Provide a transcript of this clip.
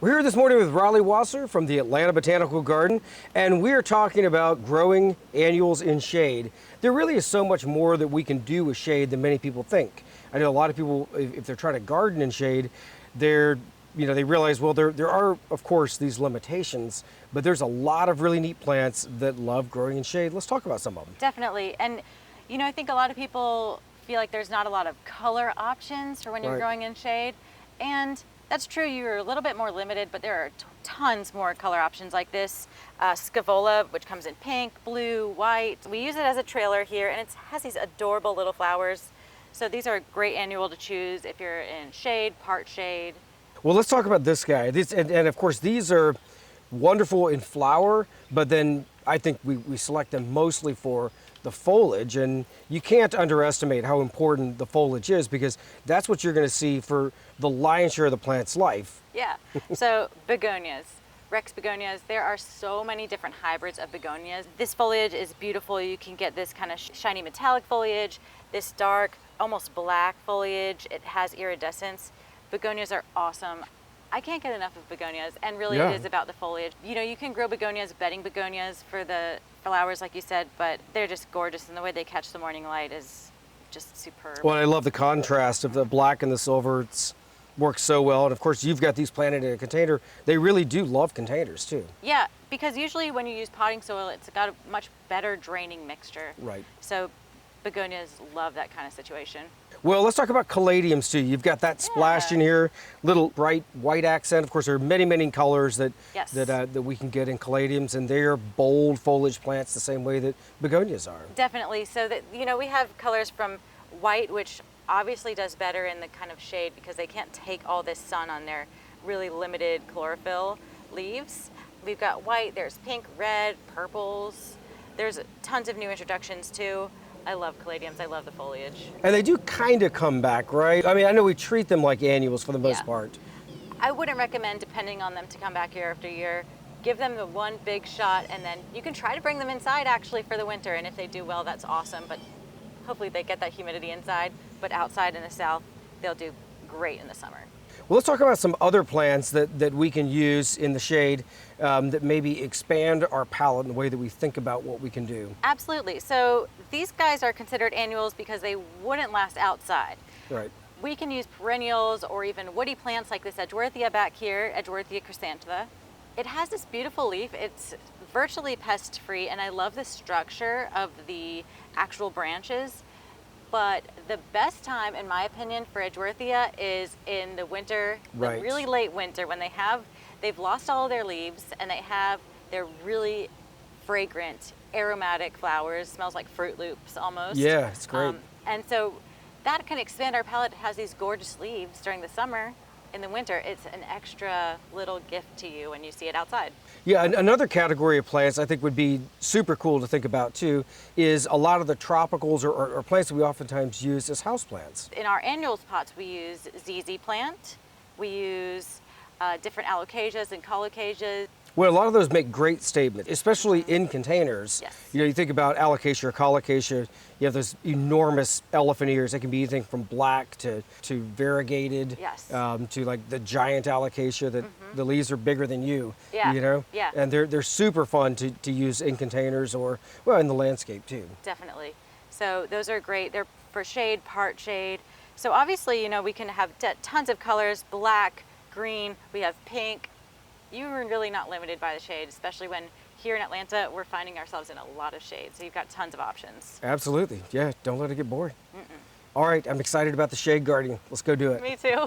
We're here this morning with Raleigh Wasser from the Atlanta Botanical Garden, and we're talking about growing annuals in shade. There really is so much more that we can do with shade than many people think. I know a lot of people, if they're trying to garden in shade, they realize, well, there are, of course, these limitations, but there's a lot of really neat plants that love growing in shade. Let's talk about some of them. Definitely. And, I think a lot of people feel like there's not a lot of color options for when you're growing in shade. And that's true, you're a little bit more limited, but there are tons more color options like this. Scaevola, which comes in pink, blue, white. We use it as a trailer here, and it has these adorable little flowers. So these are a great annual to choose if you're in shade, part shade. Well, let's talk about this guy. And of course, these are wonderful in flower, but then I think we select them mostly for the foliage, and you can't underestimate how important the foliage is, because that's what you're going to see for the lion's share of the plant's life. Yeah, so begonias, Rex Begonias, there are so many different hybrids of begonias. This foliage is beautiful. You can get this kind of shiny metallic foliage, this dark, almost black foliage. It has iridescence. Begonias are awesome. I can't get enough of begonias, and really it is about the foliage. You can grow begonias, bedding begonias for the flowers, like you said, but they're just gorgeous, and the way they catch the morning light is just superb. Well, I love the contrast of the black and the silver. It works so well, and of course you've got these planted in a container. They really do love containers too. Yeah, because usually when you use potting soil, it's got a much better draining mixture. Right. So begonias love that kind of situation. Well, let's talk about caladiums too. You've got that splashed in here, little bright white accent. Of course, there are many, many colors that we can get in caladiums, and they're bold foliage plants the same way that begonias are. Definitely. So that we have colors from white, which obviously does better in the kind of shade because they can't take all this sun on their really limited chlorophyll leaves. We've got white. There's pink, red, purples. There's tons of new introductions too. I love caladiums. I love the foliage. And they do kind of come back, right? I mean, I know we treat them like annuals for the most part. I wouldn't recommend depending on them to come back year after year. Give them the one big shot, and then you can try to bring them inside actually for the winter, and if they do well, that's awesome. But hopefully they get that humidity inside, but outside in the south, they'll do great in the summer. Well, let's talk about some other plants that we can use in the shade that maybe expand our palette in the way that we think about what we can do. Absolutely. So these guys are considered annuals because they wouldn't last outside. Right. We can use perennials or even woody plants like this Edgeworthia back here, Edgeworthia chrysanthemum. It has this beautiful leaf. It's virtually pest-free, and I love the structure of the actual branches. But the best time, in my opinion, for Edgeworthia is in the winter, the really late winter, when they've lost all of their leaves and they have their really fragrant, aromatic flowers. Smells like Fruit Loops almost. Yeah, it's great. And so that can expand our palette. It has these gorgeous leaves during the summer. In the winter, it's an extra little gift to you when you see it outside. Yeah, another category of plants I think would be super cool to think about too is a lot of the tropicals or plants that we oftentimes use as houseplants. In our annuals pots, we use ZZ plant. We use different alocasias and colocasias. Well, a lot of those make great statements, especially in containers. Yes. You think about alocasia or colocasia, you have those enormous elephant ears. They can be anything from black to variegated, to like the giant alocasia that the leaves are bigger than you, Yeah. And they're super fun to use in containers or, well, in the landscape too. Definitely. So those are great. They're for shade, part shade. So obviously, we can have tons of colors, black, green, we have pink. You're really not limited by the shade, especially when here in Atlanta, we're finding ourselves in a lot of shade. So you've got tons of options. Absolutely. Yeah, don't let it get bored. All right, I'm excited about the shade gardening. Let's go do it. Me too.